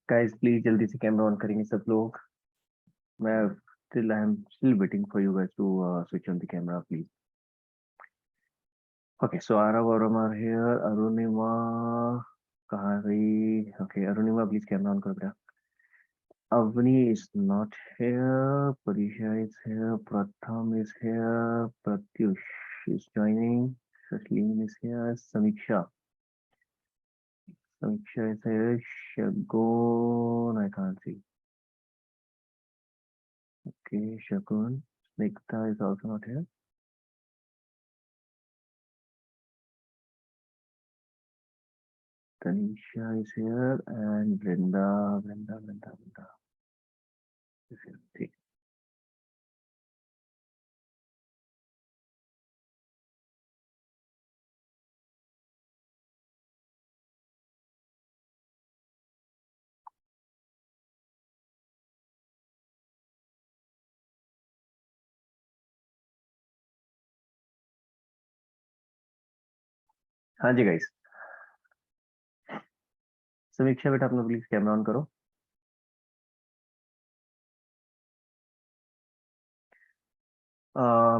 Guys please जल्दी से camera on करेंगे सब लोग। मैं I am still waiting for you guys to switch on the camera please. Okay so Aarav और आर हियर। अरुणिमा कहाँ गई? Okay Arunima please camera on करो बेटा। Avni is not here. Parisha is here. Pratham is here. Pratyush is joining. Sasleen is here. Samiksha is here. Shagun, I can't see. Okay, Shagun. Snigdha is also not here. Tanisha is here. And Vrinda is here. ठीक। हाँ जी guys. समीक्षा बेटा अपना please camera on करो।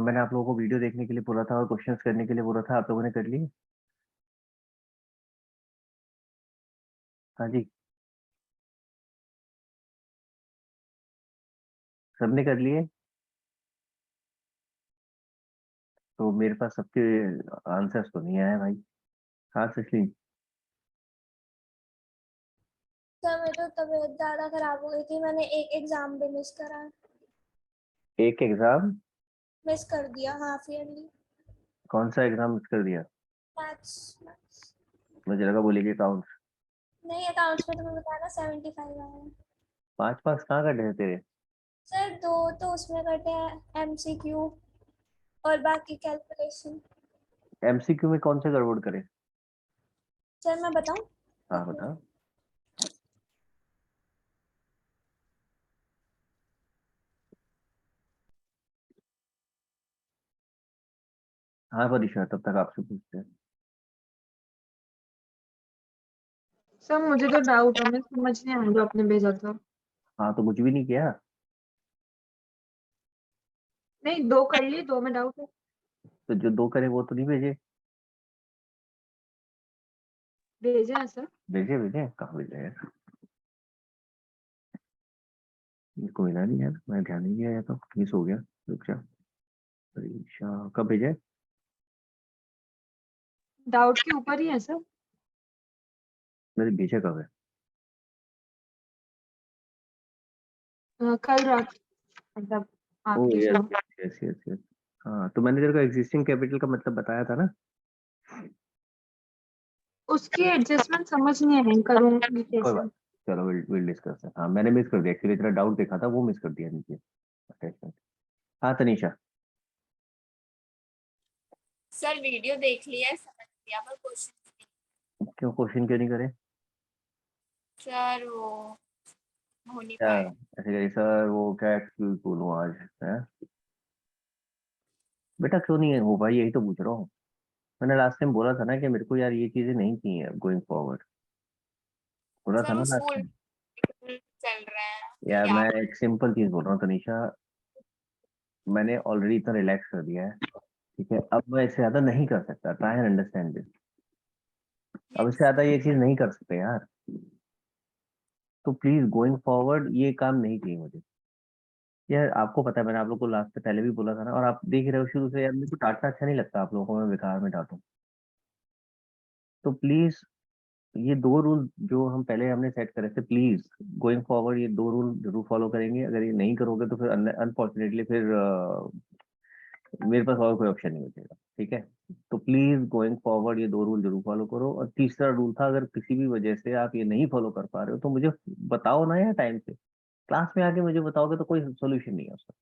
मैंने आप लोगों को वीडियो देखने के लिए बोला था और क्वेश्चंस करने के लिए बोला था, आप लोगों ने कर लिए? हाँ जी, सबने कर लिए? तो मेरे पास सबके आंसर्स तो नहीं आए भाई। हाँ सचली। सर मेरी तो तबीयत ज्यादा खराब हो गई थी, मैंने एक एग्जाम भी मिस करा। एक एग्जाम मिस कर दिया, हाफ ईयरली कौन सा एग्जाम मिस कर दिया? मैथ्स। मुझे लगा बोलेगी अकाउंट्स। नहीं, अकाउंट्स में तुम्हें बताया ना 75 आए हैं। 5 मार्क्स कहाँ कटे हैं तेरे? सर 2 तो उसमें कटे हैं एमसीक्यू और बाकी कैलकुलेशन। एमसीक्यू में कौन से गड़बड़ करे? सर मैं बताऊं? हाँ बता। हाँ परीक्षा तब तक आपसे पूछते हैं। सर मुझे तो डाउट है, मैं समझ नहीं आया जो आपने भेजा था। हाँ तो कुछ भी नहीं किया? नहीं, 2 कर लिए, 2 में डाउट है। तो जो 2 करे वो तो नहीं भेजे? भेजे हैं सर। भेजे भेजे कहाँ भेजे यार? इसको मिला नहीं यार, मैं ध्यान नहीं दिया या तो मिस हो गया। रुक जा। परीक्षा कब भेजे? डाउट के ऊपर ही है सर। मेरे भेजा कब है? कल रात, मतलब ओ आपकी यस शाम। Yes yes yes. हाँ तो मैंने तेरे को एग्जिस्टिंग कैपिटल का मतलब बताया था ना। उसकी एडजस्टमेंट समझ नहीं आई, करूंगी कोई कैसे? बात, चलो विल डिस्कस। हाँ मैंने मिस कर दिया एक्चुअली, तेरा डाउट देखा था वो मिस कर दिया नीचे अटैचमेंट। हाँ तनीषा। सर वीडियो देख लिया है, समझ लिया, पर क्वेश्चन क्यों क्वेश्चन क्यों नहीं करे? सर वो हो नहीं क्या पाए। ऐसे करिए सर, वो क्या एक्सक्यूज बोलूँ आज है? बेटा क्यों नहीं है हो भाई, यही तो पूछ रहा हूँ। मैंने लास्ट टाइम बोला था ना कि मेरे को यार ये चीजें नहीं चाहिए गोइंग फॉरवर्ड। बोला था सर ना वो लास्ट स्कूल टाइम। चल रहे हैं यार या मैं एक सिंपल चीज बोल रहा हूँ तनीषा, मैंने ऑलरेडी इतना रिलैक्स कर दिया है। ठीक है, अब मैं इससे ज्यादा नहीं कर सकता, ट्राई एंड अंडरस्टैंड दिस। अब इससे ज्यादा ये चीज नहीं कर सकते यार। तो प्लीज गोइंग फॉरवर्ड ये काम नहीं चाहिए मुझे। यार आपको पता है मैंने आप लोग को लास्ट से पहले भी बोला था ना, और आप देख रहे हो शुरू से यार, मेरे को डांटना अच्छा नहीं लगता आप लोगों को, मैं बेकार में डांटूं। तो प्लीज ये 2 रूल जो हम पहले हमने सेट करे थे, प्लीज गोइंग फॉरवर्ड ये 2 रूल जरूर फॉलो करेंगे। अगर ये नहीं करोगे तो फिर अनफॉर्चुनेटली फिर मेरे पास और कोई ऑप्शन नहीं बचेगा। ठीक है, तो प्लीज गोइंग फॉरवर्ड ये 2 रूल जरूर फॉलो करो। और तीसरा रूल था, अगर किसी भी वजह से आप ये नहीं फॉलो कर पा रहे हो तो मुझे बताओ ना यार, टाइम से क्लास में आके मुझे बताओगे तो कोई सोल्यूशन नहीं है उसका।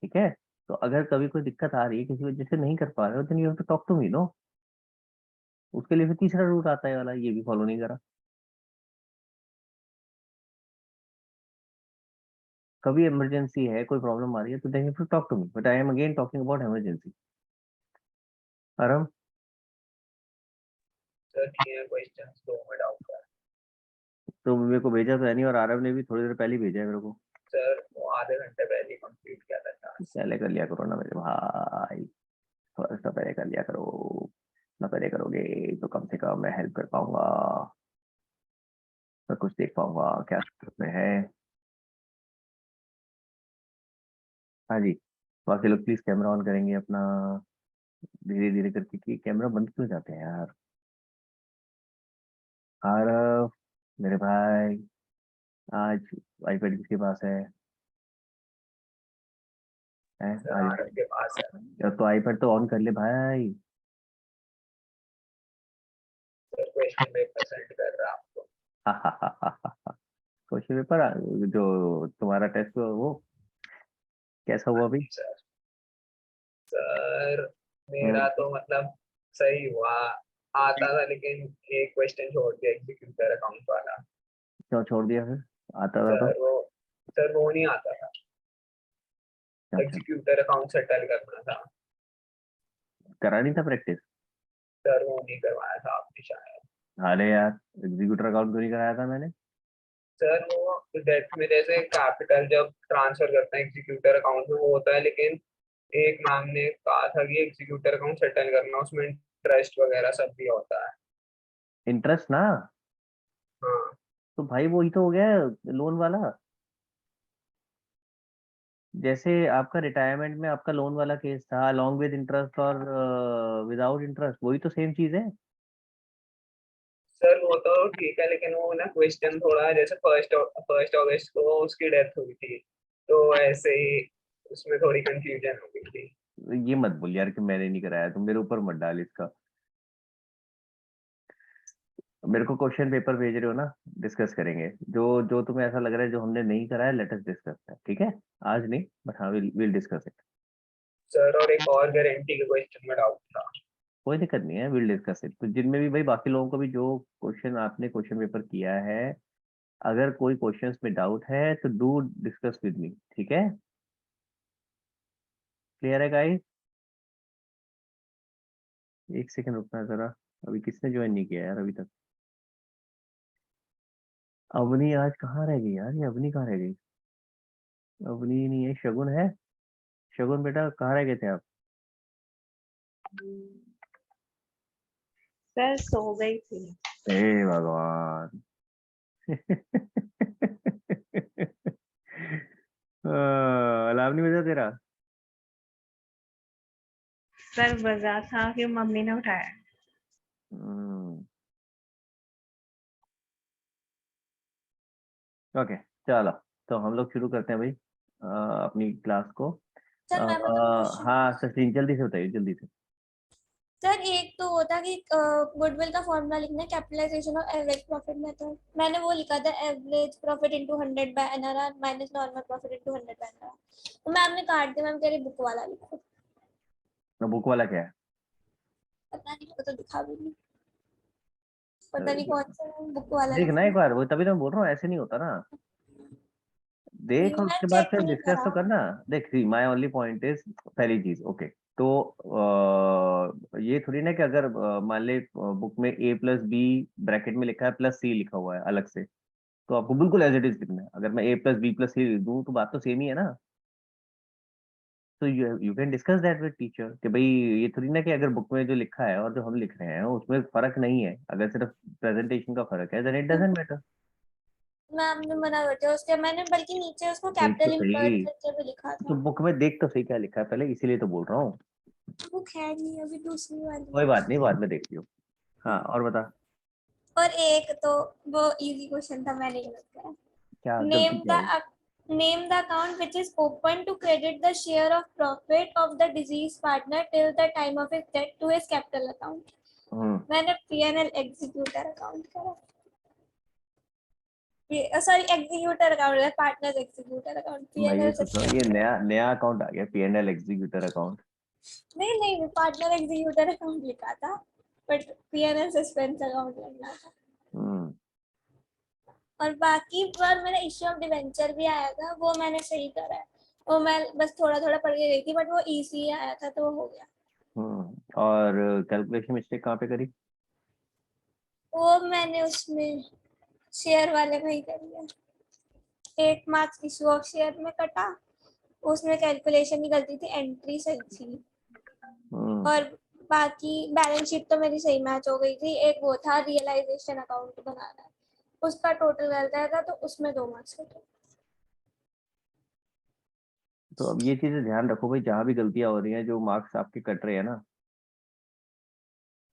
ठीक है, तो अगर कभी कोई दिक्कत आ रही है किसी वजह से नहीं कर पा रहे हो, then you have to talk to me no. उसके लिए फिर तीसरा रूट आता है वाला, ये भी फॉलो नहीं करा। कभी इमरजेंसी है, कोई प्रॉब्लम आ रही है तो then you have to talk to me, but I am again talking about emergency. आराम। सर नहीं है क्वेश्चन, 2 में डाउट है। तो मेरे को भेजा तो है नहीं, और आरव ने भी थोड़ी देर पहले ही भेजा है मेरे को। सर वो आधे घंटे पहले कंप्लीट किया था टास्क। पहले कर लिया करो ना मेरे भाई, थोड़ा सा पहले कर लिया करो ना, पहले करोगे तो कम से कम मैं हेल्प कर पाऊंगा, मैं कुछ देख पाऊंगा क्या में है। हाँ जी, बाकी लोग प्लीज कैमरा ऑन करेंगे अपना धीरे धीरे करके, कि कैमरा बंद क्यों जाते हैं यार। आरव मेरे भाई, आज आईपैड किसके पास है सर आज? आरव के पास है। तो आईपैड तो ऑन कर ले भाई। सर क्वेश्चन पेपर सेंड कर रहा आपको। क्वेश्चन पेपर जो तुम्हारा टेस्ट वो कैसा हुआ अभी? सर सर हम्म, मेरा तो मतलब सही हुआ, आता था लेकिन एक क्वेश्चन छोड़ दिया एग्जीक्यूटर अकाउंट वाला। क्यों छोड़ दिया फिर? आता था तो सर वो नहीं आता था, क्या क्या एग्जीक्यूटर अकाउंट सेटल करना था। करा नहीं था प्रैक्टिस? सर वो नहीं करवाया था आपने शायद। अरे यार, एग्जीक्यूटर अकाउंट क्यों नहीं कराया था मैंने? सर वो डेट में जैसे कैपिटल जब ट्रांसफर करते हैं एग्जीक्यूटर अकाउंट में वो होता है, लेकिन एक मैम ने कहा था कि एग्जीक्यूटर अकाउंट सेटल करना, उसमें इंटरेस्ट वगैरह सब भी होता है। इंटरेस्ट ना? हाँ तो भाई वही तो हो गया लोन वाला। जैसे आपका रिटायरमेंट में आपका लोन वाला केस था, अलॉन्ग विद इंटरेस्ट और विदाउट इंटरेस्ट, वही तो सेम चीज है। सर वो तो ठीक है, लेकिन वो ना क्वेश्चन थोड़ा जैसे फर्स्ट अगस्त को उसकी डेथ हुई थी, तो ऐसे ही उसमें थोड़ी कंफ्यूजन हो गई थी। ये मत बोल यार कि मैंने नहीं कराया, तुम मेरे ऊपर मत डाल इसका। मेरे को क्वेश्चन पेपर भेज रहे हो ना, डिस्कस करेंगे। जो जो तुम्हें ऐसा लग रहा है जो हमने नहीं कराया, लेट अस डिस्कस, ठीक है? आज नहीं, बट हाँ विल डिस्कस इट। सर और एक और गारंटी के क्वेश्चन में डाउट था। कोई दिक्कत नहीं है, विल डिस्कस इट। तो जिनमें भी भाई बाकी लोगों को भी जो क्वेश्चन आपने क्वेश्चन पेपर किया है, अगर कोई क्वेश्चंस में डाउट है तो डू डिस्कस विद मी, ठीक है? क्लियर है गाइस? एक सेकंड रुकना जरा, अभी किसने ज्वाइन नहीं किया यार अभी तक? अवनी आज कहाँ रह गई यार, ये अवनी कहाँ रह गई? अवनी नहीं है, शगुन है। शगुन बेटा कहाँ रह गए थे आप? सर सो गई थी। हे भगवान। अलार्म नहीं बजा तेरा? सर बजा था कि मम्मी ने उठाया। ओके, चलो। तो हम लोग शुरू करते हैं भाई अपनी क्लास को। सर मैं बताऊँ क्वेश्चन? हाँ सचिन, जल्दी से बताइए, जल्दी से। सर एक तो होता कि गुडविल का फॉर्मूला लिखना है, कैपिटलाइजेशन और एवरेज प्रॉफिट मेथड। मैंने वो लिखा था average profit into 100 by NRR minus normal profit into 100 by NRR. तो मैम ने काट दिया, मैम कह रही बुक वाला लिखो। बुक वाला क्या है? पता नहीं, वो तो दिखा भी नहीं, अ, पता नहीं कौन सा बुक वाला देखना लिखा। एक बार, वो तभी तो मैं बोल रहा हूँ, ऐसे नहीं होता ना। देख और मैं उसके बाद चेक फिर नहीं डिस्कस करा। तो करना। देख सी, माय ओनली पॉइंट इज, पहली चीज ओके, तो ये थोड़ी ना कि अगर मान ले बुक में ए प्लस बी ब्रैकेट में लिखा है प्लस सी लिखा हुआ है अलग से, तो आपको बिल्कुल एज इट इज लिखना है। अगर मैं ए प्लस बी प्लस सी दूं तो बात तो सेम ही है ना। तो you can discuss that with teacher कि भाई ये थोड़ी ना कि अगर बुक में जो लिखा है और जो हम लिख रहे हैं उसमें फर्क नहीं है, अगर सिर्फ प्रेजेंटेशन का फर्क है then it doesn't matter. Ma'am ने मना कर दिया उसके, मैंने बल्कि नीचे उसको देख तो कैपिटल सही, इंवर्ट करके भी लिखा तो था। बुक में देख तो सही क्या लिखा है पहले, इसीलिए तो बोल रहा हूँ। बुक है नहीं अभी, दूसरी वाली कोई है। बात नहीं, बाद में देख लियो। हाँ और बता। और एक तो वो इजी क्वेश्चन था, मैंने गलत करा। क्या गलती नेम क्या हुई? The name the account which is open to credit the share of profit of the deceased partner till the time of his death to his capital account। हम्म, मैंने PNL एग्जीक्यूटर अकाउंट करा, ये sorry executor account है, partners executor account, मैं ये PNL सोच रहा हूँ ये नया नया अकाउंट आ गया, पीएनएल एग्जीक्यूटर अकाउंट। नहीं नहीं, पार्टनर एग्जीक्यूटर अकाउंट लिखा था, बट PNL सस्पेंस अकाउंट लगना था। हम्म, और बाकी पर मेरा इश्यू ऑफ डिवेंचर भी आया था, वो मैंने सही करा है। वो मैं बस थोड़ा थोड़ा पढ़ के गई थी, बट वो इजी आया था तो वो हो गया। और कैलकुलेशन मिस्टेक कहाँ पे करी? वो मैंने उसमें शेयर वाले में ही कर लिया। 8 मार्क्स इशू ऑफ शेयर में कटा, उसमें कैलकुलेशन की गलती थी, एंट्री सही थी। और बाकी बैलेंस शीट तो मेरी सही मैच हो गई थी। एक वो था रियलाइजेशन अकाउंट बनाना है, उसका टोटल गलत आया था, तो उसमें 2 मार्क्स कटे। तो अब ये चीजें ध्यान रखो भाई, जहां भी गलतियां हो रही हैं, जो मार्क्स आपके कट रहे हैं ना,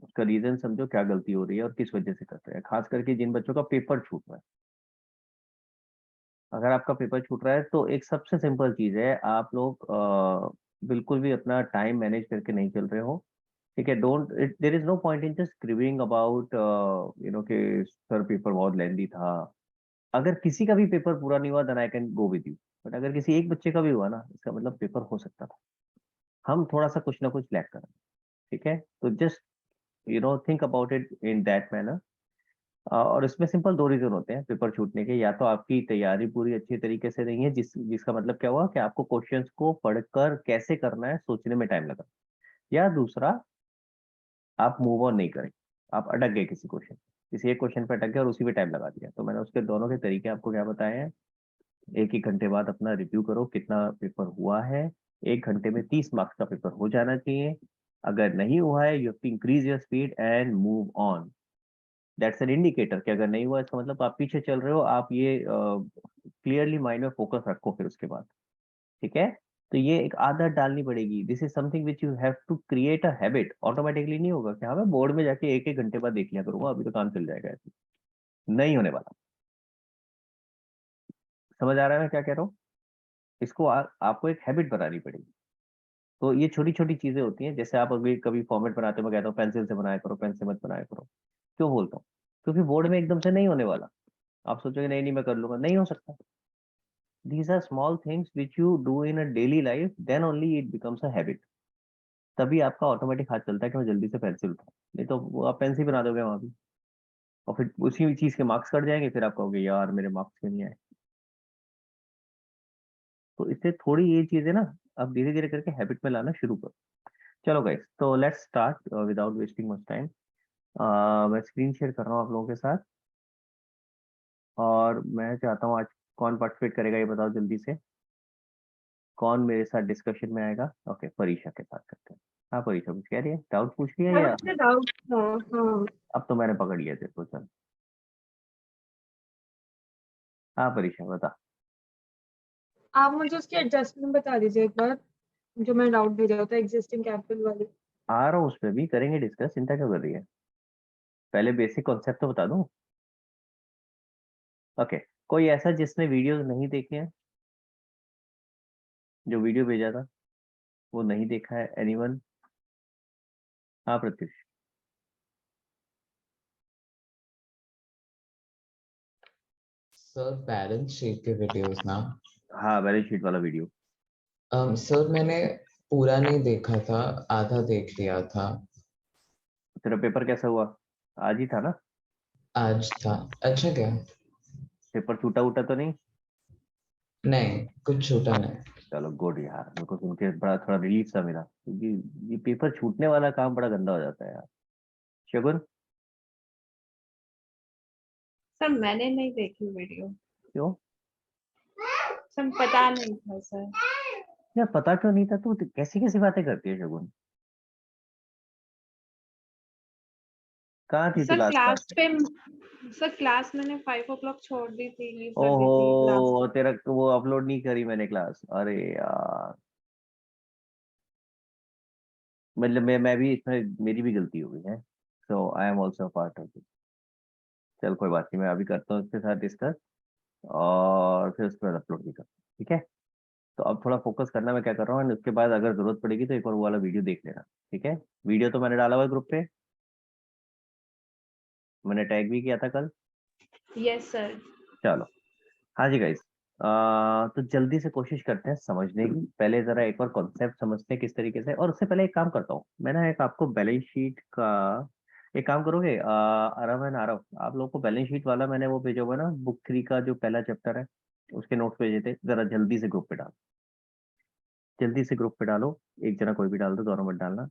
उसका रीजन समझो क्या गलती हो रही है और किस वजह से कट रहे हैं। खास करके जिन बच्चों का पेपर छूट रहा है, अगर आपका पेपर छूट रहा है तो एक सबसे सिंपल चीज है, आप लोग बिल्कुल भी अपना टाइम मैनेज करके नहीं चल रहे हो। ठीक है, don't, there is no point in just grieving about कि सर पेपर बहुत लेंदी था। अगर किसी का भी पेपर पूरा नहीं हुआ then I can go with you, but अगर किसी एक बच्चे का भी हुआ ना, इसका मतलब पेपर हो सकता था, हम थोड़ा सा कुछ ना कुछ लैक करें। ठीक है, तो just think about it in that manner. और इसमें सिंपल 2 रीजन होते हैं पेपर छूटने के। या तो आपकी तैयारी पूरी अच्छी तरीके से नहीं है, जिसका मतलब क्या हुआ कि आपको क्वेश्चंस को पढ़कर कैसे करना है सोचने में टाइम लगा। या दूसरा, आप मूव ऑन नहीं करें, आप अटक गए किसी क्वेश्चन, किसी एक क्वेश्चन पे अटक गए और उसी पे टाइम लगा दिया। तो मैंने उसके दोनों के तरीके आपको क्या बताए हैं। 1-1 घंटे बाद अपना रिव्यू करो कितना पेपर हुआ है। 1 घंटे में 30 मार्क्स का पेपर हो जाना चाहिए। अगर नहीं हुआ है, you have to increase your speed and move on. That's an indicator कि अगर नहीं हुआ इसका मतलब आप पीछे चल रहे हो। आप ये क्लियरली माइंड में फोकस रखो फिर उसके बाद। ठीक है, तो ये एक आदत डालनी पड़ेगी। This is something which you have to create a habit. Automatically नहीं होगा कि हाँ मैं बोर्ड में जाके 1-1 घंटे बाद देख लिया करूंगा, अभी तो काम चल जाएगा, ऐसे नहीं होने वाला। समझ आ रहा है मैं क्या कह रहा हूँ? इसको आपको एक हैबिट बनानी पड़ेगी। तो ये छोटी छोटी चीजें होती हैं। जैसे आप अभी कभी फॉर्मेट बनाते हो, मैं कहता हूँ पेंसिल से बनाया करो, पेन से मत बनाया करो। क्यों बोलता हूँ? क्योंकि बोर्ड में एकदम से नहीं होने वाला। आप सोचोगे नहीं नहीं मैं कर लूंगा, नहीं हो सकता। These are small things which you do in a daily life, then only it becomes a habit. तभी आपका ऑटोमेटिक हाथ चलता है कि मैं जल्दी से पेंसिल उठाऊं। नहीं तो वो आप पेन से ही बना दोगे वहां भी, और फिर उसी चीज के मार्क्स कट जाएंगे, फिर आप कहोगे यार मेरे मार्क्स क्यों नहीं आए। तो इससे थोड़ी ये चीजें ना आप धीरे धीरे करके हैबिट में लाना शुरू करो। चलो गाइस, तो let's start without wasting much time. मैं स्क्रीन शेयर कर रहा हूँ आप लोगों के साथ, और मैं चाहता हूँ आज कौन पार्टिसिपेट करेगा ये बताओ जल्दी से। कौन मेरे साथ डिस्कशन में आएगा? ओके, परीक्षा के साथ करते हैं। हाँ परीक्षा कुछ कह रही है, डाउट पूछ रही है या? मुझे डाउट था। हाँ, अब तो मैंने पकड़ लिया तेरे को, चल। हाँ परीक्षा बता। आप मुझे उसकी एडजस्टमेंट बता दीजिए एक बार, जो मैं डाउट दे रहा था एग्जिस्टिंग कैपिटल वाली। आ रहा हूँ, उस पर भी करेंगे डिस्कस, चिंता क्यों कर रही है? पहले बेसिक कॉन्सेप्ट तो बता दूं। ओके, कोई ऐसा जिसने वीडियोस नहीं देखे हैं, जो वीडियो भेजा था वो नहीं देखा है? एनीवन? हाँ प्रत्युष। सर बैलेंस शीट के वीडियोस ना। हाँ बैलेंस शीट वाला वीडियो। सर मैंने पूरा नहीं देखा था, आधा देख लिया था। तेरा पेपर कैसा हुआ? आज ही था ना? आज था। अच्छा क्या? पेपर छूटा उटा तो नहीं? नहीं, कुछ छूटा नहीं। चलो गुड यार, मेरे को सुन के बड़ा थोड़ा रिलीफ सा मिला, क्योंकि ये पेपर छूटने वाला काम बड़ा गंदा हो जाता है यार। शगुन सर मैंने नहीं देखी वीडियो, क्यों? सर पता नहीं था सर। यार पता क्यों नहीं था? तू कैसी कैसी बातें करती है शगुन? कहाँ थी तू सर लास्ट क्लास टाइम? पे, सर क्लास मैंने 5 o'clock छोड़ दी थी, लीव कर दी थी ओहो, लास्ट। तेरा वो अपलोड नहीं करी मैंने क्लास, अरे यार। मतलब मैं भी इसमें, मेरी भी गलती हो गई है। So I am also part of it. चल कोई बात नहीं, मैं अभी करता हूँ उसके साथ डिस्कस, और फिर उसके बाद अपलोड भी करता हूँ। ठीक है, तो अब थोड़ा फोकस करना मैं क्या कर रहा हूँ, उसके बाद अगर जरूरत पड़ेगी तो एक और वो वाला वीडियो देख लेना। ठीक है, वीडियो तो मैंने डाला हुआ है ग्रुप पे, मैंने टैग भी किया था कल। Yes sir. चलो, हाँ जी गाइस, तो जल्दी से कोशिश करते हैं समझने की। पहले जरा एक बार कॉन्सेप्ट समझते हैं किस तरीके से। और उससे पहले एक काम करता हूँ मैं ना, एक आपको बैलेंस शीट का एक काम करोगे? आरव एंड आरव, आप लोगों को बैलेंस शीट वाला मैंने वो भेजा हुआ है ना, बुक 3 का जो पहला चैप्टर है, उसके नोट्स भेजे थे, जरा जल्दी से ग्रुप पे डालो। जल्दी से ग्रुप पे डालो, एक जना कोई भी डाल दो, दोनों मत डालना।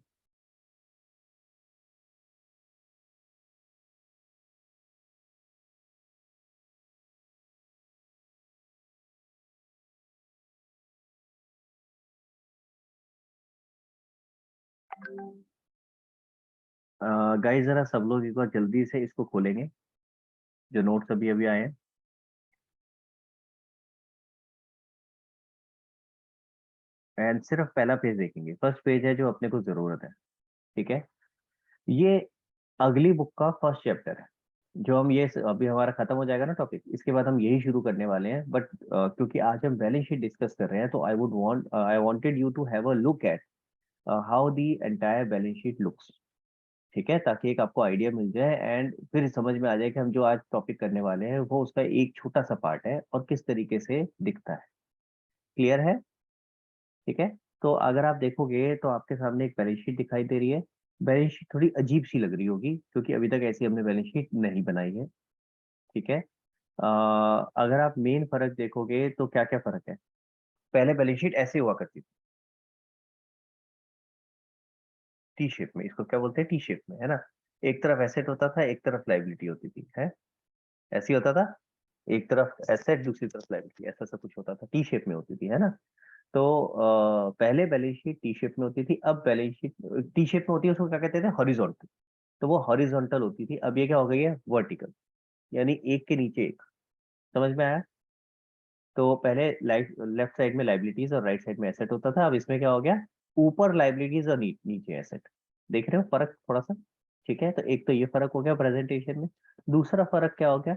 गाइस जरा सब लोग एक बार जल्दी से इसको खोलेंगे, जो नोट्स अभी अभी आए हैं। एंड सिर्फ पहला पेज देखेंगे, फर्स्ट पेज है जो अपने को जरूरत है, ठीक है। ये अगली बुक का फर्स्ट चैप्टर है, जो हम ये अभी हमारा खत्म हो जाएगा ना टॉपिक, इसके बाद हम यही शुरू करने वाले हैं। बट क्योंकि आज हम बैलेंस शीट डिस्कस कर रहे हैं, तो I wanted you to have a look at how the entire balance sheet looks, ठीक है, ताकि एक आपको आइडिया मिल जाए एंड फिर समझ में आ जाए कि हम जो आज टॉपिक करने वाले हैं वो उसका एक छोटा सा पार्ट है और किस तरीके से दिखता है। क्लियर है? ठीक है। तो अगर आप देखोगे तो आपके सामने एक बैलेंस शीट दिखाई दे रही है। बैलेंस शीट थोड़ी अजीब सी लग रही होगी क्योंकि अभी तक ऐसी हमने बैलेंस शीट नहीं बनाई है, ठीक है। अगर आप मेन फर्क देखोगे तो क्या क्या फर्क है। पहले बैलेंस शीट ऐसे हुआ करती थी, टी शेप में, इसको क्या बोलते हैं, टी शेप में, है ना। एक तरफ एसेट होता था, एक तरफ लाइबिलिटी होती थी, है ऐसे ही होता था। एक तरफ एसेट, दूसरी तरफ लाइबिलिटी, ऐसा सब कुछ होता था, टी शेप में होती थी, है ना। तो पहले बैलेंस शीट टी शेप में होती थी, अब बैलेंस शीट टी शेप में होती है, उसको क्या कहते थे, हॉरिजॉन्टल। तो वो हॉरिजॉन्टल होती थी, अब ये क्या हो गई है, वर्टिकल, यानी एक के नीचे एक। समझ में आया? तो पहले लेफ्ट साइड में लाइबिलिटीज और राइट साइड में एसेट होता था, अब इसमें क्या हो गया, ऊपर लाइबिलिटीज और नीचे एसेट। देख रहे हो फर्क थोड़ा सा? ठीक है, तो एक तो ये फर्क हो गया प्रेजेंटेशन में। दूसरा फर्क क्या हो गया,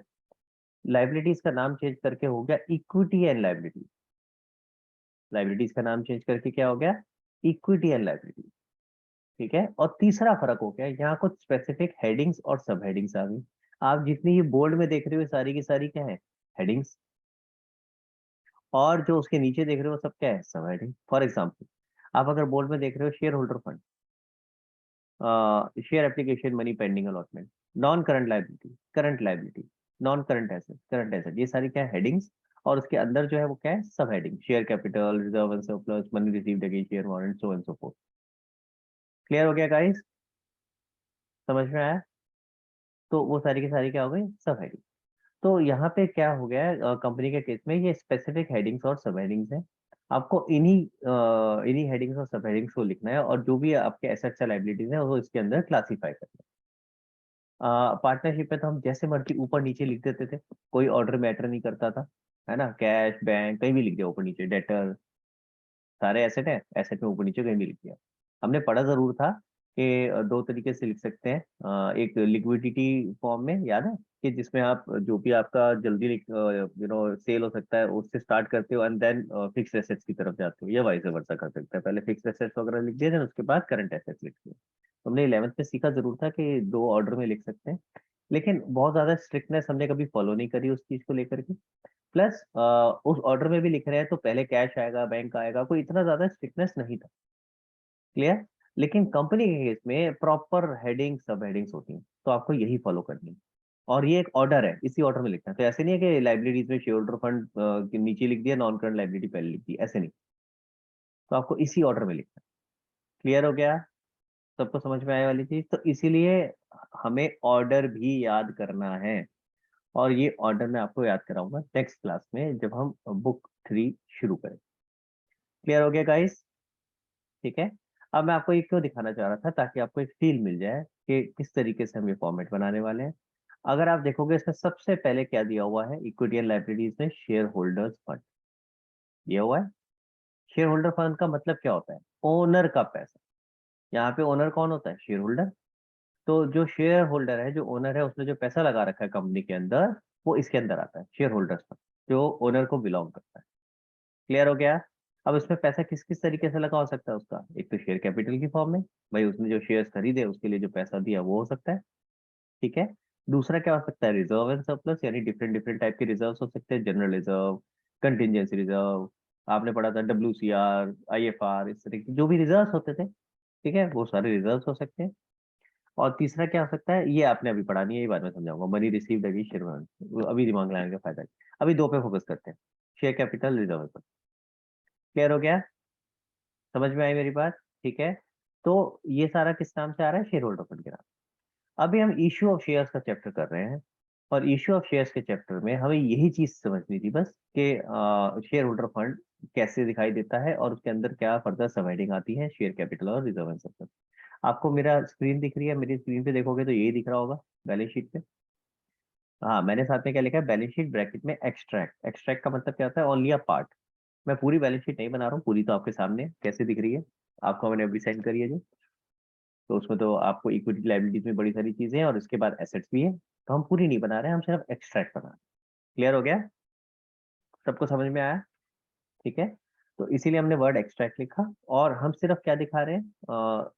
लाइबिलिटीज का नाम चेंज करके हो गया इक्विटी एंड लाइबिलिटी। लाइबिलिटीज का नाम चेंज करके क्या हो गया, इक्विटी एंड लाइबिलिटी, ठीक है। और तीसरा फर्क हो गया, यहाँ कुछ स्पेसिफिक हेडिंग्स और सब हेडिंग्स आ गई। आप जितनी ही बोर्ड में देख रहे हो सारी की सारी क्या है, हेडिंग्स, और जो उसके नीचे देख रहे हो सब क्या है, सब हेडिंग। फॉर एग्जाम्पल, आप अगर बोर्ड में देख रहे हो share holder fund, share application, money pending allotment, non current liability, current liability, non current asset, ये सारी क्या है, हेडिंग्स। और उसके अंदर जो है वो क्या है, सब heading, share capital, reserve and surplus, money received against share warrant, so and so fourth. Clear हो गया गाइस? समझ में आया? तो वो सारी की सारी क्या हो गई, सब हेडिंग। तो यहाँ पे क्या हो गया है, कंपनी के केस में ये स्पेसिफिक हेडिंग्स और सब हेडिंग्स हैं। आपको इन्हीं हेडिंग्स और सब हेडिंग्स को लिखना है, और जो भी आपके एसेट्स या लाइबिलिटीज हैं वो इसके अंदर क्लासीफाई करना है। पार्टनरशिप में तो हम जैसे मर्जी ऊपर नीचे लिख देते थे, कोई ऑर्डर मैटर नहीं करता था, है ना। कैश, बैंक, कहीं भी लिख दिया ऊपर नीचे, डेटर, सारे एसेट है, एसेट में ऊपर नीचे कहीं भी लिख दिया। हमने पढ़ा जरूर था कि दो तरीके से लिख सकते हैं, एक लिक्विडिटी फॉर्म में, याद है, कि जिसमें आप जो भी आपका जल्दी सेल हो सकता है उससे स्टार्ट करते हो एंड देन फिक्स एसेट्स की तरफ जाते हो, या वाइस वर्सा कर सकते हैं, पहले फिक्स एसेट्स वगैरह लिख दिए थे, उसके बाद करंट एसेट्स लिखते हैं। हमने 11th में सीखा जरूर था कि दो ऑर्डर में लिख सकते हैं, लेकिन बहुत ज्यादा स्ट्रिक्टनेस हमने कभी फॉलो नहीं करी उस चीज को लेकर के। प्लस उस ऑर्डर में भी लिख रहे हैं तो पहले कैश आएगा, बैंक आएगा, कोई इतना ज्यादा स्ट्रिक्टनेस नहीं था। क्लियर? लेकिन कंपनी के केस में प्रॉपर हेडिंग, सब हेडिंग्स होती हैं, तो आपको यही फॉलो करनी है। और ये एक ऑर्डर है, इसी ऑर्डर में लिखना है। तो ऐसे नहीं है कि लाइब्रेरीज में शेयर होल्डर फंड के नीचे लिख दिया, नॉन करंट लाइब्रेरी पहले लिख दी, ऐसे नहीं। तो आपको इसी ऑर्डर में लिखना है। क्लियर हो गया? सबको समझ में आने वाली चीज? तो इसीलिए हमें ऑर्डर भी याद करना है, और ये ऑर्डर मैं आपको याद कराऊंगा नेक्स्ट क्लास में जब हम बुक 3 शुरू करें। क्लियर हो गया गाइस? ठीक है। अब मैं आपको एक क्यों दिखाना चाह रहा था, ताकि आपको एक फील मिल जाए कि किस तरीके से हम ये फॉर्मेट बनाने वाले हैं। अगर आप देखोगे इसमें सबसे पहले क्या दिया हुआ है, इक्विटी एंड लाइबिलिटीज में शेयर होल्डर्स फंड दिया हुआ है। शेयर होल्डर फंड का मतलब क्या होता है, ओनर का पैसा। यहाँ पे ओनर कौन होता है, शेयर होल्डर। तो जो शेयर होल्डर है, जो ओनर है, उसने जो पैसा लगा रखा है कंपनी के अंदर, वो इसके अंदर आता है, शेयर होल्डर्स फंड, जो ओनर को बिलोंग करता है। क्लियर हो गया? अब इसमें पैसा किस किस तरीके से लगा हो सकता है उसका, एक तो शेयर कैपिटल की फॉर्म में, भाई उसने जो शेयर्स खरीदे उसके लिए जो पैसा दिया वो हो सकता है, ठीक है। दूसरा क्या हो सकता है, रिजर्व एंड सरप्लस, यानी डिफरेंट डिफरेंट टाइप के रिजर्व हो सकते हैं, जनरल रिजर्व, कंटिजेंसी रिजर्व, आपने पढ़ा था WCR, IFR, इस तरह के जो भी रिजर्व होते थे, ठीक है, वो सारे रिजर्व हो सकते हैं। और तीसरा क्या हो सकता है, ये आपने अभी पढ़ा नहीं है, ये बाद में समझाऊंगा, money received against share warrant, अभी दिमाग लगाने का फायदा नहीं। अभी दो पे फोकस करते हैं, शेयर कैपिटल, रिजर्व पर। क्लियर हो गया? समझ में आई मेरी बात? ठीक है। तो ये सारा किस नाम से आ रहा है, शेयर होल्डर फंड के नाम। अभी हम इश्यू ऑफ शेयर्स का चैप्टर कर रहे हैं, और इश्यू ऑफ शेयर्स के चैप्टर में हमें यही चीज समझनी थी बस, कि शेयर होल्डर फंड कैसे दिखाई देता है और उसके अंदर क्या फर्दर सब हेडिंग आती है, शेयर कैपिटल और रिजर्व एंड सरप्लस। आपको मेरा स्क्रीन दिख रही है? मेरी स्क्रीन पे देखोगे तो यही दिख रहा होगा बैलेंस शीट पे। हाँ, मैंने साथ में क्या लिखा है, बैलेंस शीट ब्रैकेट में एक्सट्रैक्ट। एक्सट्रैक्ट का मतलब क्या होता है, ओनली अ पार्ट। मैं पूरी बैलेंस शीट नहीं बना रहा हूँ, पूरी तो आपके सामने है, कैसे दिख रही है आपको, मैंने अभी सेंड करी है जो। तो उसमें तो आपको इक्विटी लायबिलिटीज में बड़ी सारी चीजें हैं और इसके बाद एसेट्स भी है, तो हम पूरी नहीं बना रहे हैं, हम सिर्फ एक्सट्रैक्ट बना रहे हैं। क्लियर हो गया? सबको समझ में आया? ठीक है, तो इसीलिए हमने वर्ड एक्सट्रैक्ट लिखा। और हम सिर्फ क्या दिखा रहे हैं,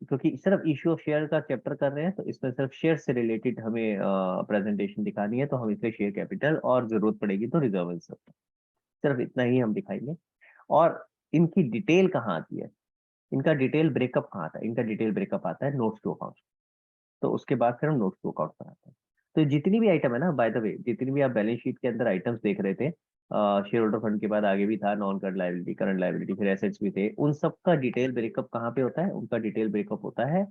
क्योंकि सिर्फ इश्यू ऑफ शेयर का चैप्टर कर रहे हैं, तो इसमें सिर्फ शेयर से रिलेटेड हमें प्रेजेंटेशन दिखानी है, तो हम इसलिए शेयर कैपिटल और जरूरत पड़ेगी तो रिजर्व सिर्फ इतना ही हम दिखाएंगे। और इनकी डिटेल कहाँ आती है, इनका डिटेल ब्रेकअप कहाँ आता है? इनका डिटेल ब्रेकअप आता है नोट्स टू अकाउंट। तो उसके बाद फिर हम नोट्स टू अकाउंट पर आते हैं। तो जितनी भी आइटम है ना, बाय द वे, जितनी भी आप बैलेंस शीट के अंदर आइटम्स देख रहे थे, शेयर होल्डर फंड के बाद आगे भी था non current liability, current liability, फिर एसेट्स भी थे, उन सब का डिटेल ब्रेकअप कहाँ पे होता है? उनका डिटेल ब्रेकअप होता है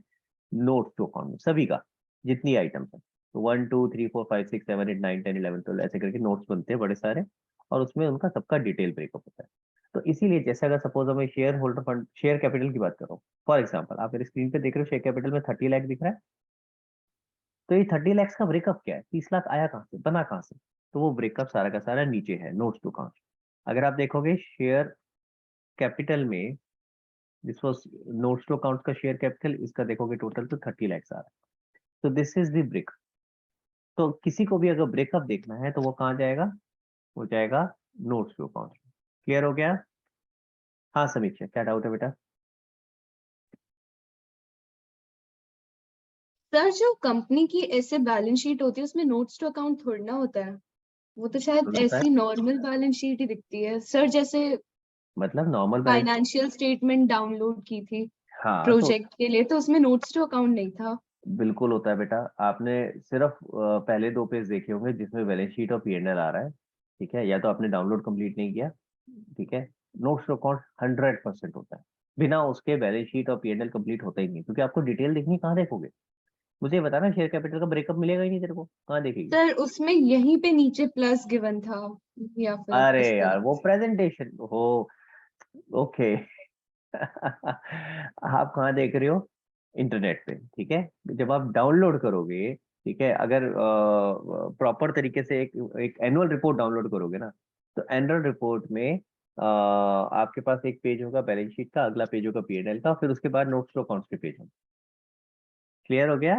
नोट्स टू अकाउंट में, सभी का, जितनी आइटम्स है। तो 1 2 3 4 5 6 7 8 9 10 11 12 ऐसे करके नोट्स बनते हैं बड़े सारे, और उसमें उनका सबका डिटेल ब्रेकअप होता है। तो इसीलिए जैसे अगर सपोज मैं share holder fund, share capital की बात कर रहा हूँ, फॉर एग्जाम्पल आप मेरी स्क्रीन पे देख रहे हो, शेयर कैपिटल में 30 लाख दिख रहा है। तो ये 30 लाख का ब्रेकअप क्या है? 30 लाख आया कहाँ से, बना कहाँ से? तो वो ब्रेकअप सारा का सारा नीचे है, नोट्स टू अकाउंट। अगर आप देखोगे शेयर कैपिटल में, this was notes to account का शेयर कैपिटल, इसका देखोगे टोटल तो 30 लाख आ रहा है। तो दिस इज द ब्रेक। तो किसी को भी अगर ब्रेकअप देखना है तो वो कहाँ जाएगा? वो जाएगा नोट्स टू अकाउंट। क्लियर हो गया? हाँ समीक्षा, क्या डाउट है बेटा? सर जो कंपनी की ऐसे बैलेंस शीट होती है उसमें नोट्स टू अकाउंट थोड़ी ना होता है, वो तो शायद होता है, ऐसी नॉर्मल बैलेंस शीट ही दिखती है सर, जैसे मतलब normal balance. Financial statement download की थी हाँ तो प्रोजेक्ट के लिए, तो उसमें नोट्स टू अकाउंट नहीं था। बिल्कुल होता है बेटा। आपने सिर्फ पहले 2 पेज देखे होंगे जिसमें बैलेंस शीट और पीएनएल आ रहा है, ठीक है, या तो आपने डाउनलोड कंप्लीट नहीं किया, ठीक है। नोट्स टू अकाउंट 100% होता है, बिना उसके बैलेंस शीट और पीएनएल कंप्लीट होता ही नहीं, क्योंकि आपको डिटेल देखनी, कहाँ देखोगे? मुझे ये बताना, शेयर कैपिटल का ब्रेकअप मिलेगा ही नहीं तेरे को, कहाँ देखेगी? सर उसमें यहीं पे नीचे प्लस गिवन था, या फिर अरे इस यार तरह वो से। प्रेजेंटेशन हो, ओके। आप कहाँ देख रहे हो? इंटरनेट पे, ठीक है। जब आप डाउनलोड करोगे, ठीक है, अगर प्रॉपर तरीके से एक एनुअल रिपोर्ट डाउनलोड करोगे ना, तो एनुअल रिपोर्ट में आपके पास एक पेज होगा बैलेंस शीट का, अगला पेज होगा पीएनएल का, फिर उसके बाद नोट्स टू अकाउंट्स के पेज होंगे। क्लियर हो गया?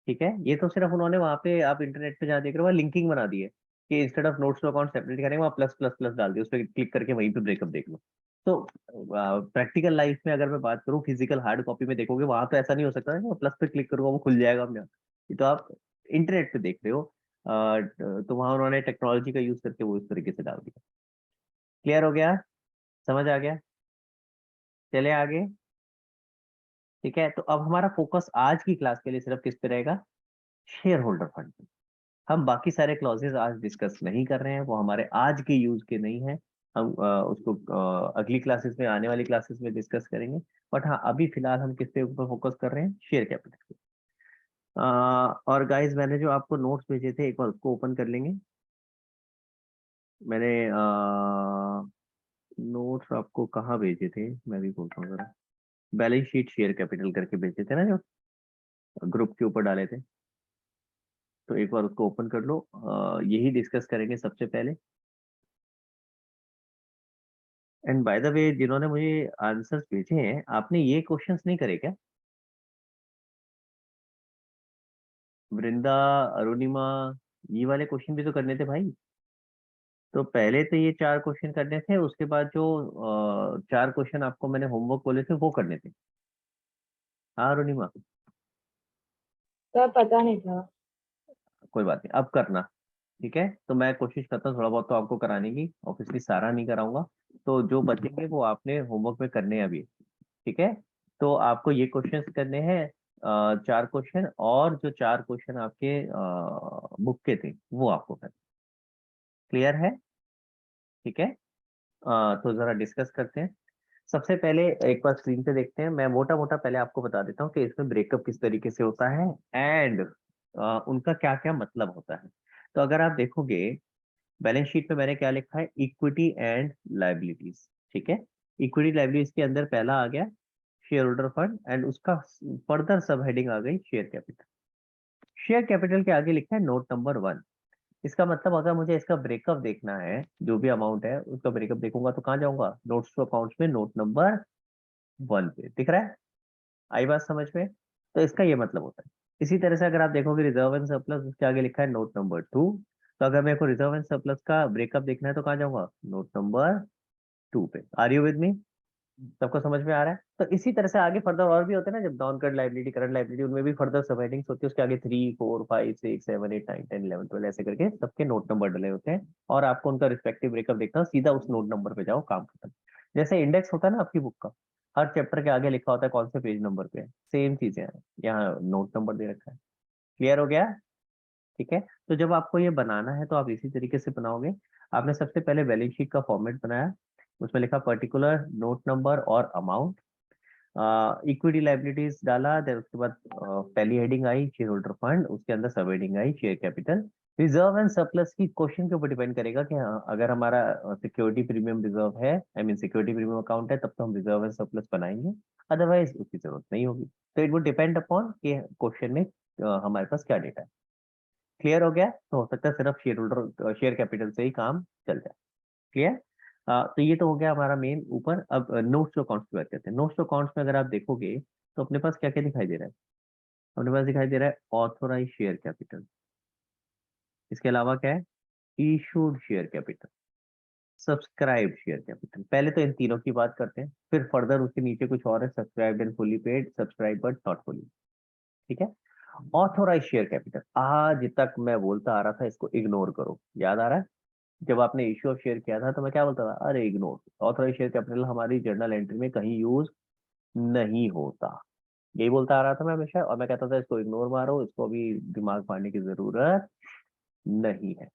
ठीक है, ये तो सिर्फ उन्होंने वहां पे, आप इंटरनेट पे जहाँ देख रहे हो लिंकिंग बना दी है कि instead of notes to account separate करेंगे, वहाँ प्लस प्लस प्लस डाल दिया, उस पर क्लिक करके वहीं पे ब्रेकअप देख लो। तो प्रैक्टिकल लाइफ में अगर मैं बात करूँ, फिजिकल हार्ड कॉपी में देखोगे, वहां तो ऐसा नहीं हो सकता है प्लस पे क्लिक करूंगा वो खुल जाएगा अपने आप। ये तो आप इंटरनेट पे देख रहे हो, तो वहां उन्होंने टेक्नोलॉजी का यूज करके वो इस तरीके से डाल दिया। क्लियर हो गया? समझ आ गया? चले आगे। ठीक है, तो अब हमारा फोकस आज की क्लास के लिए सिर्फ किस पे रहेगा? शेयर होल्डर फंड पे। हम बाकी सारे क्लॉजेज आज डिस्कस नहीं कर रहे हैं, वो हमारे आज के यूज के नहीं है। हम उसको अगली क्लासेस में, आने वाली क्लासेस में डिस्कस करेंगे। बट हाँ, अभी फिलहाल हम किस पे ऊपर फोकस कर रहे हैं? शेयर कैपिटल पे। और गाइस, मैंने जो आपको नोट्स भेजे थे, एक बार उसको ओपन कर लेंगे। मैंने नोट्स आपको कहाँ भेजे थे, मैं भी बोलता हूँ जरा। बैलेंस शीट शेयर कैपिटल करके भेजे थे ना, जो ग्रुप के ऊपर डाले थे, तो एक बार उसको ओपन कर लो। यही डिस्कस करेंगे सबसे पहले। एंड बाय द वे, जिन्होंने मुझे आंसर्स भेजे हैं, आपने ये क्वेश्चंस नहीं करे क्या? वृंदा, अरुणिमा, ये वाले क्वेश्चन भी तो करने थे भाई। तो पहले तो ये 4 क्वेश्चन करने थे, उसके बाद जो 4 क्वेश्चन आपको मैंने होमवर्क बोले थे वो करने थे। हाँ अरुणिमा, सर पता नहीं था। कोई बात नहीं, अब करना। ठीक है, तो मैं कोशिश करता हूँ थोड़ा बहुत तो आपको कराने की, ऑब्वियसली सारा नहीं कराऊंगा। तो जो बचेंगे वो आपने होमवर्क में करने हैं अभी। ठीक है, तो आपको ये क्वेश्चंस करने हैं, 4 क्वेश्चन, और जो 4 क्वेश्चन आपके बुक के थे वो आपको करने। क्लियर है? ठीक है, तो जरा डिस्कस करते हैं। सबसे पहले एक बार स्क्रीन पे देखते हैं, मैं मोटा मोटा पहले आपको बता देता हूँ कि इसमें ब्रेकअप किस तरीके से होता है, एंड उनका क्या क्या मतलब होता है। तो अगर आप देखोगे बैलेंस शीट में मैंने क्या लिखा है, इक्विटी एंड लायबिलिटीज। ठीक है, इक्विटी लायबिलिटीज के अंदर पहला आ गया शेयर होल्डर फंड एंड उसका फर्दर सब हेडिंग आ गई शेयर कैपिटल। शेयर कैपिटल के आगे लिखा है नोट नंबर 1। इसका मतलब अगर मुझे इसका ब्रेकअप देखना है, जो भी अमाउंट है उसका ब्रेकअप देखूंगा तो कहाँ जाऊंगा, नोट्स टू अकाउंट्स में नोट नंबर 1 पे दिख रहा है। आई बात समझ में? तो इसका ये मतलब होता है। इसी तरह से अगर आप देखोगे रिजर्व एंड सरप्लस, उसके आगे लिखा है नोट नंबर 2। तो अगर मेरे को रिजर्व एंड सरप्लस का ब्रेकअप देखना है तो कहाँ जाऊंगा, नोट नंबर 2 पे। Are you with me? सबको समझ में आ रहा है? तो इसी तरह से आगे फर्दर और भी होते हैं ना, जब non current liability, current liability, उनमें भी फर्दर सब हेडिंग्स होती है। उसके आगे 3 4 5 6 7 8 9 10 11 12 ऐसे करके सबके नोट नंबर डले होते हैं, और आपको उनका रिस्पेक्टिव ब्रेकअप देखना, सीधा उस नोट नंबर पे जाओ, काम खत्म। जैसे इंडेक्स होता है ना आपकी बुक का, हर चैप्टर के आगे लिखा होता है कौन से पेज नंबर पे है, सेम चीजें हैं, यहाँ नोट नंबर दे रखा है। क्लियर हो गया? ठीक है। तो जब आपको ये बनाना है तो आप इसी तरीके से बनाओगे। आपने सबसे पहले बैलेंस शीट का फॉर्मेट बनाया, उसमें लिखा पर्टिकुलर नोट नंबर और अमाउंट, इक्विटी लाइबिलिटीज डाला, देन उसके बाद पहली heading I share holder fund, उसके अंदर सब heading I share capital. Reserve and surplus की क्वेश्चन के ऊपर डिपेंड करेगा कि हाँ, अगर हमारा सिक्योरिटी प्रीमियम रिजर्व है, I mean security premium account है, तब तो हम रिजर्व एंड सरप्लस बनाएंगे, अदरवाइज उसकी जरूरत नहीं होगी। तो इट वुड डिपेंड अपॉन कि क्वेश्चन में हमारे पास क्या डेटा है। क्लियर हो गया? तो हो सकता है सिर्फ शेयर होल्डर शेयर कैपिटल से ही काम चल जाए। क्लियर? तो ये तो हो गया हमारा मेन ऊपर। अब नोट्स टू अकाउंट्स की बात करते हैं। नोट्स टू अकाउंट्स में अगर आप देखोगे तो अपने पास क्या क्या दिखाई दे रहा है, अपने पास दिखाई दे रहा है ऑथोराइज शेयर कैपिटल, इसके अलावा क्या है, issued share capital, subscribe share capital. पहले तो इन तीनों की बात करते हैं, फिर फर्दर उसके नीचे कुछ और है, subscribe and fully paid, subscribe but not fully. ठीक है। ऑथोराइज शेयर कैपिटल आज तक मैं बोलता आ रहा था इसको इग्नोर करो, याद आ रहा है? जब आपने इश्यू ऑफ शेयर किया था तो मैं क्या बोलता था, अरे इग्नोर, ऑथोराइज शेयर कैपिटल हमारी जर्नल एंट्री में कहीं यूज नहीं होता, यही बोलता आ रहा था मैं हमेशा। और मैं कहता था इसको इग्नोर मारो, इसको अभी दिमाग मारने की जरूरत नहीं है,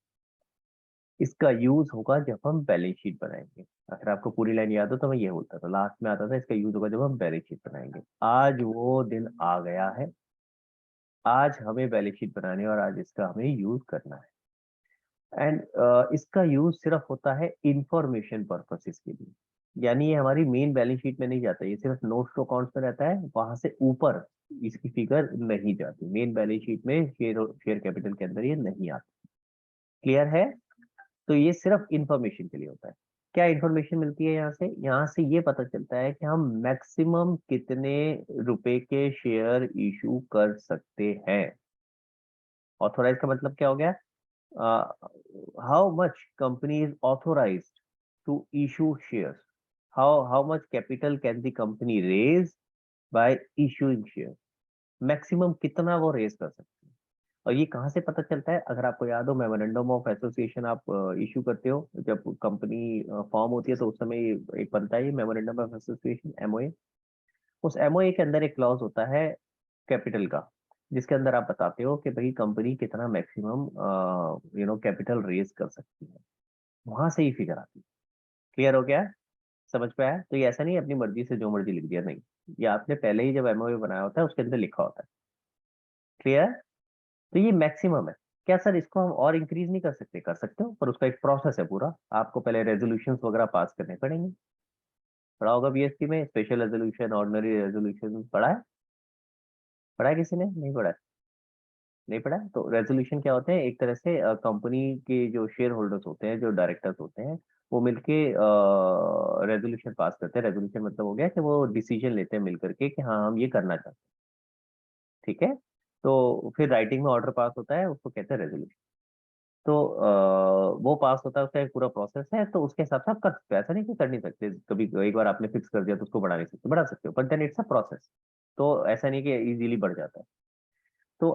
इसका यूज होगा जब हम बैलेंस शीट बनाएंगे। अगर आपको पूरी लाइन याद हो तो मैं ये बोलता था, लास्ट में आता था इसका यूज होगा जब हम बैलेंस शीट बनाएंगे। आज वो दिन आ गया है, आज हमें बैलेंस शीट बनानी है और आज इसका हमें यूज करना है। एंड इसका यूज सिर्फ होता है इंफॉर्मेशन पर्पसेस के लिए, यानी ये हमारी मेन बैलेंस शीट में नहीं जाता, ये सिर्फ नोट्स टू अकाउंट्स में रहता है, वहां से ऊपर इसकी फिगर नहीं जाती, मेन बैलेंस शीट में शेयर कैपिटल के अंदर ये नहीं आती। क्लियर है? तो ये सिर्फ इंफॉर्मेशन के लिए होता है। क्या इंफॉर्मेशन मिलती है यहाँ से? यहाँ से ये पता चलता है कि हम मैक्सिमम कितने रुपए के शेयर इशू कर सकते हैं। ऑथोराइज का मतलब क्या हो गया, how much company is authorized to issue shares, how much capital can the company raise by issuing shares, maximum कितना वो रेज कर सकते हैं। और ये कहाँ से पता चलता है? अगर आपको याद हो, मेमोरेंडम ऑफ एसोसिएशन आप इशू करते हो, जब कंपनी फॉर्म होती है तो उस समय एक बनता है मेमोरेंडम ऑफ एसोसिएशन, एमओए। उस एमओए के अंदर एक क्लॉज होता है कैपिटल का, जिसके अंदर आप बताते हो कि भाई कंपनी कितना मैक्सिमम कैपिटल रेज कर सकती है, वहां से ही फिगर आती है। क्लियर हो गया? समझ पे आया? तो ये ऐसा नहीं है अपनी मर्जी से जो मर्जी लिख दिया, नहीं, ये आपने पहले ही जब एमओए बनाया होता है उसके अंदर लिखा होता है। क्लियर? तो ये मैक्सिमम है। क्या सर इसको हम और इंक्रीज नहीं कर सकते? कर सकते हो, पर उसका एक प्रोसेस है पूरा, आपको पहले रेजोल्यूशन वगैरह पास करने पड़ेंगे। पढ़ा होगा बीएससी में, स्पेशल रेजोल्यूशन, ऑर्डिनरी रेजोल्यूशन पढ़ा है? पढ़ा है किसी ने? नहीं पढ़ा है? नहीं पढ़ा है? तो रेजोल्यूशन क्या होते हैं, एक तरह से कंपनी के जो शेयर होल्डर्स होते हैं, जो डायरेक्टर्स होते हैं, वो मिलके रेजोल्यूशन पास करते हैं। रेजोल्यूशन मतलब हो गया कि वो डिसीजन लेते हैं मिल करके कि हाँ हम ये करना चाहते हैं। ठीक है। तो फिर राइटिंग में ऑर्डर पास होता है, उसको कहते हैं रेजोल्यूशन। तो वो पास होता है, उसका एक पूरा प्रोसेस है, तो उसके हिसाब से आप कर सकते हो, ऐसा नहीं कि कर नहीं सकते। कभी एक बार आपने फिक्स कर दिया तो उसको बढ़ा नहीं सकते, बढ़ा सकते हो, but then it's a process. तो ऐसा नहीं कि इजीली बढ़ जाता है। तो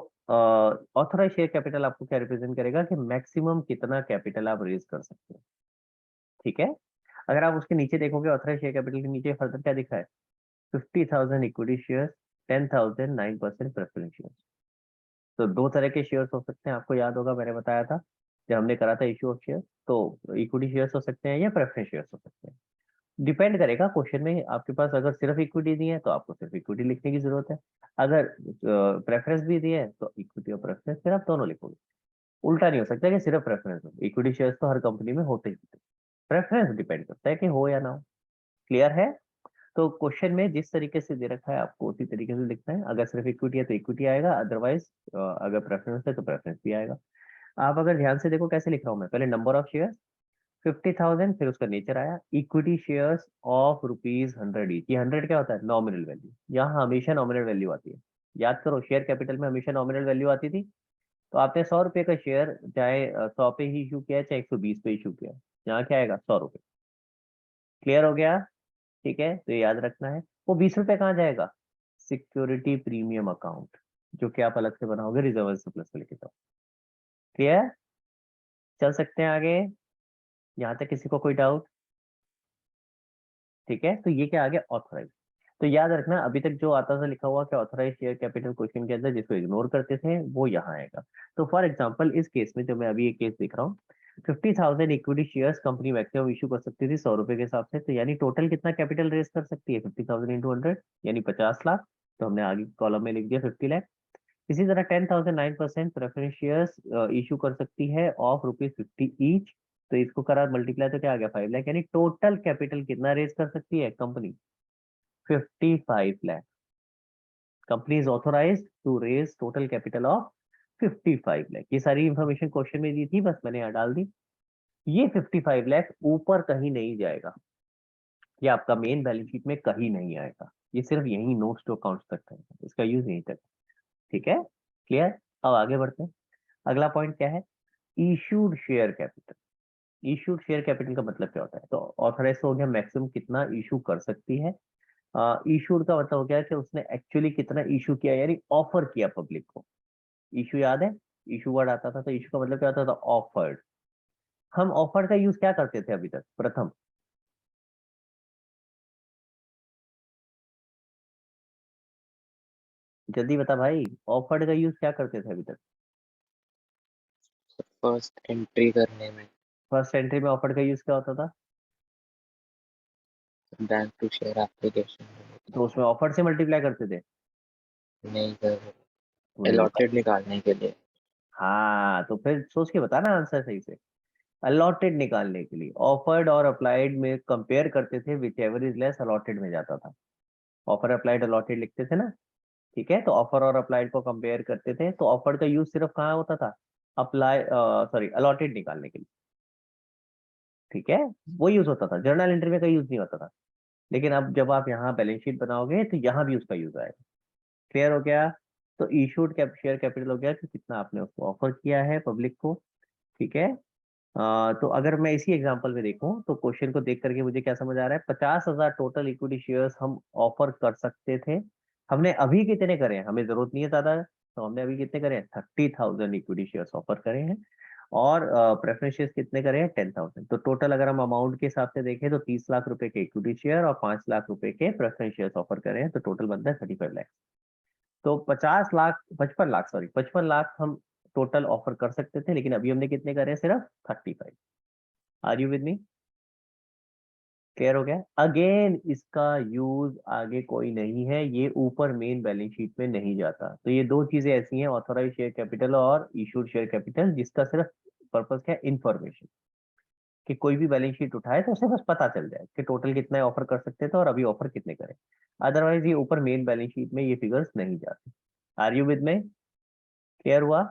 ऑथोराइज शेयर कैपिटल आपको क्या रिप्रेजेंट करेगा कि मैक्सिमम कितना कैपिटल आप रेज कर सकते हो। ठीक है। अगर आप उसके नीचे देखोगे, ऑथोराइज शेयर कैपिटल के नीचे फर्दर क्या दिखा है, 50,000 इक्विटी शेयर, 10,000 9% प्रेफरेंस शेयर। तो दो तरह के शेयर्स हो सकते हैं, आपको याद होगा मैंने बताया था जब हमने करा था इश्यू ऑफ शेयर। तो इक्विटी शेयर्स हो सकते हैं या प्रेफरेंस शेयर्स हो सकते हैं, डिपेंड करेगा क्वेश्चन में आपके पास। अगर सिर्फ इक्विटी दी है तो आपको सिर्फ इक्विटी लिखने की जरूरत है, अगर प्रेफरेंस भी दी है तो इक्विटी और प्रेफरेंस फिर आप दोनों लिखोगे। उल्टा नहीं हो सकता कि सिर्फ प्रेफरेंस हो, इक्विटी शेयर्स तो हर कंपनी में होते ही होते, प्रेफरेंस डिपेंड करता है कि हो या ना हो। क्लियर है? तो क्वेश्चन में जिस तरीके से दे रखा है आपको उसी तरीके से लिखना है। अगर सिर्फ इक्विटी है तो इक्विटी आएगा, अदरवाइज अगर प्रेफरेंस है तो प्रेफरेंस भी आएगा। आप अगर ध्यान से देखो कैसे लिख रहा हूँ मैं, पहले नंबर ऑफ शेयर 50,000, फिर उसका नेचर आया इक्विटी शेयर्स ऑफ ₹100 ईच। ये 100 क्या होता है? Nominal value. यहाँ हमेशा नॉमिनल वैल्यू आती है, याद करो शेयर कैपिटल में हमेशा नॉमिनल वैल्यू आती थी। तो आपने 100 रुपए का शेयर चाहे 100 पे ही इशू किया है चाहे 120 पे इशू किया है, यहाँ क्या आएगा? 100 रुपए। क्लियर हो गया? ठीक है, तो ये याद रखना है। वो 20 रुपए कहाँ जाएगा? सिक्योरिटी प्रीमियम अकाउंट, जो कि आप अलग से बनाओगे रिजर्व सरप्लस में लिखे। तो क्लियर? चल सकते हैं आगे? यहाँ तक किसी को कोई डाउट? ठीक है, तो ये क्या आ गया? ऑथराइज। तो याद रखना अभी तक जो आता था लिखा हुआ कि ऑथराइज शेयर कैपिटल क्वेश्चन के अंदर जिसको इग्नोर करते थे वो यहाँ आएगा। तो फॉर एग्जांपल इस केस में जो मैं अभी एक केस दिख रहा हूँ, 50,000 equity shares company maximum issue कर सकती थी 100 रुपए के हिसाब से। तो यानी टोटल कितना कैपिटल रेज कर सकती है? 50,000 इंटू 100 यानी 50 लाख। तो हमने आगे कॉलम में लिख दिया 50 लाख। इसी तरह 10,000 9% प्रेफरेंस शेयर्स इशू कर सकती है ऑफ ₹50 ईच। तो इसको करा मल्टीप्लाई तो क्या आ गया? 5 लाख। यानी टोटल कैपिटल कितना रेज कर सकती है company? 55 lakh. Company is authorised to raise total capital of 55 lakh. ये सारी इंफॉर्मेशन क्वेश्चन में दी थी, बस मैंने यहाँ डाल दी। ये 55 लाख ऊपर कहीं नहीं जाएगा, ये आपका मेन बैलेंस शीट में कहीं नहीं आएगा, ये सिर्फ यही नोट्स टू अकाउंट्स तक रहेगा, इसका यूज यहीं तक। ठीक है, क्लियर? अब आगे बढ़ते हैं। अगला पॉइंट क्या है? Issued share capital. Issued share capital का मतलब क्या होता है? तो ऑथराइज हो गया मैक्सिमम कितना इशू कर सकती है। इशूड का मतलब हो गया कि उसने एक्चुअली कितना इशू किया, यानी ऑफर किया पब्लिक को। इशू याद है? इशू वर्ड आता था, तो इशू का मतलब क्या होता था? ऑफर्ड। हम ऑफर्ड का यूज क्या करते थे अभी तक? प्रथम जल्दी बता भाई, ऑफर्ड का यूज क्या करते थे अभी तक? फर्स्ट एंट्री करने में, फर्स्ट एंट्री में ऑफर्ड का यूज क्या होता था? बैंक टू शेयर एप्लीकेशन तो उसमें ऑफर से मल्टीप्लाई करते थे? नहीं कर, वही बता। अलॉटेड निकालने के लिए। हाँ, तो फिर सोच के बता ना आंसर सही से। अलॉटेड निकालने के लिए ऑफर्ड और अप्लाइड में कंपेयर करते थे, which ever is less allotted में जाता था। ऑफर अप्लाइड अलॉटेड लिखते थे ना। ठीक है, तो ऑफर और अप्लाइड को कंपेयर करते थे। तो ऑफर का यूज सिर्फ कहाँ होता था? अप्लाई सॉरी अलॉटेड निकालने के लिए। ठीक है, वो यूज होता था, जर्नल एंट्री में का यूज नहीं होता था। लेकिन अब जब आप यहाँ बैलेंस शीट बनाओगे तो यहाँ भी उसका यूज आएगा। क्लियर हो गया? तो इशूड शेयर कैपिटल हो गया कि कितना आपने उसको ऑफर किया है पब्लिक को। ठीक है, तो अगर मैं इसी एग्जांपल में देखूं तो क्वेश्चन को देख करके मुझे क्या समझ आ रहा है? 50,000 टोटल इक्विटी शेयर्स हम ऑफर कर सकते थे। हमने अभी कितने करे हैं? हमें जरूरत नहीं है ज्यादा, तो हमने अभी कितने करे हैं? 30,000 इक्विटी शेयर्स ऑफर करे हैं। और प्रेफरेंस शेयर्स कितने करे हैं? 10,000। तो टोटल अगर हम अमाउंट के हिसाब से देखें तो 30 लाख रुपए के इक्विटी शेयर और 5 लाख रुपए के प्रेफरेंस शेयर्स ऑफर करे हैं, तो टोटल बनता है 35 लाख। तो 55 लाख हम टोटल ऑफर कर सकते थे, लेकिन अभी हमने कितने करे हैं? सिर्फ 35। Are you with me? Clear हो गया? अगेन इसका यूज आगे कोई नहीं है, ये ऊपर मेन बैलेंस शीट में नहीं जाता। तो ये दो चीजें ऐसी हैं, ऑथोराइज शेयर कैपिटल और इशूड शेयर कैपिटल, जिसका सिर्फ पर्पस क्या है? इंफॉर्मेशन, कि कोई भी बैलेंस शीट उठाए तो उसे बस पता चल जाए कि टोटल कितना ऑफर कर सकते थे और अभी ऑफर कितने करें। अदरवाइज ये ऊपर मेन बैलेंस शीट में ये फिगर्स नहीं जाते। Are you with me? Clear हुआ?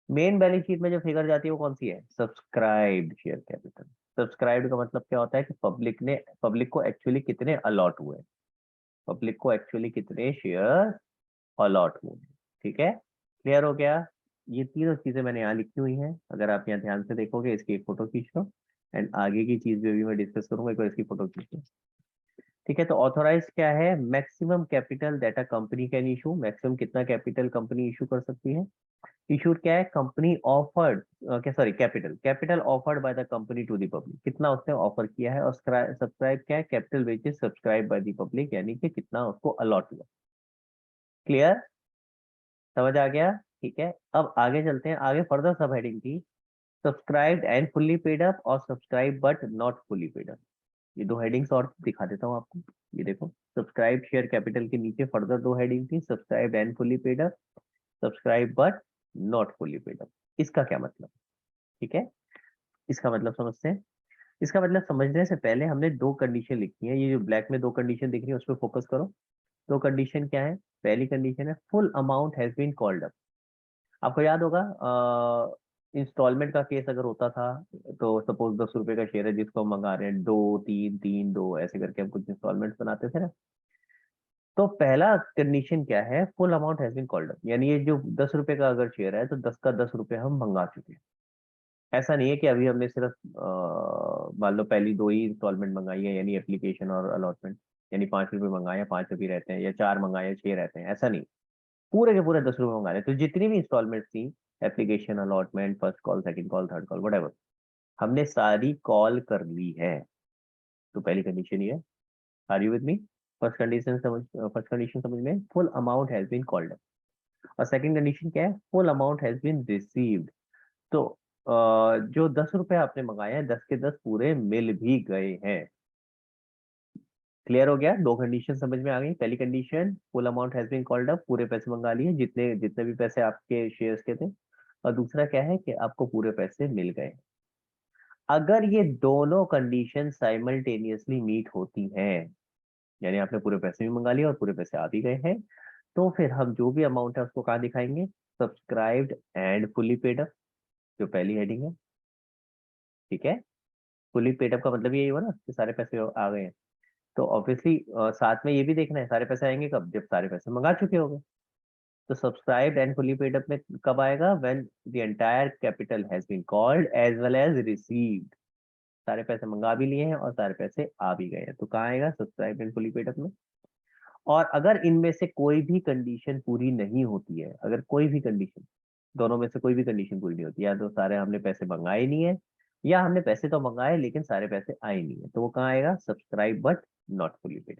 मेन बैलेंस शीट में जो फिगर जाती है वो कौन सी है? Subscribed share capital. सब्सक्राइब्ड का मतलब क्या होता है कि पब्लिक को एक्चुअली कितने अलॉट हुए, पब्लिक को एक्चुअली कितने शेयर अलॉट हुए। ठीक है, क्लियर हो गया? ये तीनों चीजें मैंने यहाँ लिखी हुई हैं, अगर आप यहाँ ध्यान से देखोगे। इसकी एक फोटो खींच लो, एंड आगे की चीज जो भी मैं डिस्कस करूंगा एक बार इसकी फोटो खींच लो। ठीक है, तो ऑथोराइज क्या है? Maximum capital that a company can issue. Maximum कितना कैपिटल कंपनी इशू कर सकती है? इशूड क्या है? कंपनी ऑफर्ड, क्या sorry capital offered by the company to the public, कितना उसने ऑफर किया है। और सब्सक्राइब क्या है? Capital which is subscribe by the public, यानी कि कितना उसको अलॉट हुआ। क्लियर? समझ आ गया? ठीक है, अब आगे चलते हैं। आगे फर्दर सब हेडिंग थी subscribed and fully paid up और subscribe but not fully paid up. ये दो हेडिंग्स और दिखा देता हूँ आपको। ये देखो, सब्सक्राइब शेयर कैपिटल के नीचे फर्दर दो हेडिंग थी, subscribe and fully paid up, subscribe but not fully paid up. इसका क्या मतलब? ठीक है, इसका मतलब समझते हैं। इसका मतलब समझने से पहले हमने दो कंडीशन लिखी है, ये जो ब्लैक में दो कंडीशन दिख रही है उस पर फोकस करो। दो कंडीशन क्या है? पहली कंडीशन है full amount has been called up. आपको याद होगा इंस्टॉलमेंट का केस अगर होता था, तो सपोज 10 रुपए का शेयर है जिसको हम मंगा रहे हैं, 2 3 3 2 ऐसे करके हम कुछ इंस्टॉलमेंट बनाते थे ना। तो पहला कंडीशन क्या है? Full amount has been called up, यानी ये जो 10 रुपए का अगर शेयर है तो 10 का 10 रुपए हम मंगा चुके हैं। ऐसा नहीं है कि अभी हमने सिर्फ मान लो पहली 2 ही इंस्टॉलमेंट मंगाई है, यानी एप्लीकेशन और अलॉटमेंट, यानी 5 रुपए मंगाए या 5 रुपए रहते हैं, या 4 मंगाए या 6 रहते हैं, ऐसा नहीं। पूरे के पूरे 10 रुपए मंगा रहे। तो जितनी भी इंस्टॉलमेंट थी, application, allotment, first call, second call, third call, whatever, हमने सारी कॉल कर ली है। तो पहली कंडीशन ये है। Are you with me? First condition समझ में, full amount has been called. और सेकंड कंडीशन क्या है? Full amount has been received. तो जो 10 रुपए आपने मंगाए हैं, 10 के 10 पूरे मिल भी गए हैं। क्लियर हो गया? दो कंडीशन समझ में आ गई। पहली condition, full amount has been called up, पूरे पैसे मंगा लिए जितने जितने भी पैसे आपके शेयर्स के थे। और दूसरा क्या है कि आपको पूरे पैसे मिल गए। अगर ये दोनों कंडीशन साइमल्टेनियसली मीट होती हैं, यानी आपने पूरे पैसे भी मंगा लिए और पूरे पैसे आ भी गए हैं, तो फिर हम जो भी अमाउंट है उसको कहाँ दिखाएंगे? Subscribed and fully paid up, जो पहली हेडिंग है। ठीक है? फुली पेड अप का मतलब यही हुआ ना कि सारे पैसे आ गए हैं। तो ऑब्वियसली साथ में ये भी देखना है सारे पैसे आएंगे कब? जब सारे पैसे मंगा चुके होंगे। तो subscribed and fully paid up में कब आएगा? When the entire capital has been called as well as received. सारे पैसे मंगा भी लिए हैं और सारे पैसे आ भी गए हैं, तो कहाँ आएगा? Subscribed and fully paid up में। और अगर इनमें से कोई भी कंडीशन पूरी नहीं होती है, अगर कोई भी कंडीशन, दोनों में से कोई भी कंडीशन पूरी नहीं होती, या तो सारे हमने पैसे मंगाए नहीं है, या हमने पैसे तो मंगाए लेकिन सारे पैसे आए नहीं है, तो वो कहाँ आएगा? Subscribe but not fully paid.